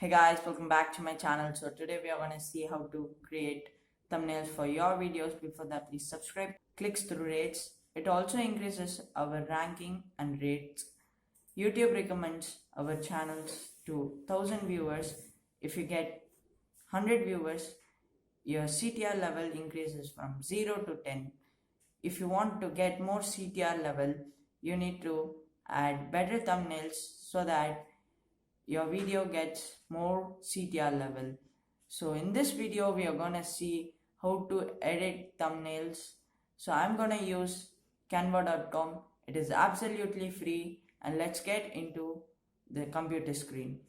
Hey guys, welcome back to my channel. So today we are going to see how to create thumbnails for your videos. Before that, please subscribe. Clicks through rates. It also increases our ranking and rates. YouTube recommends our channels to 1000 viewers. If you get 100 viewers, your CTR level increases from 0 to 10. If you want to get more CTR level, you need to add better thumbnails so that your video gets more CTR level. So in this video we are gonna see how to edit thumbnails. So I'm gonna use canva.com. It is absolutely free, and let's get into the computer screen.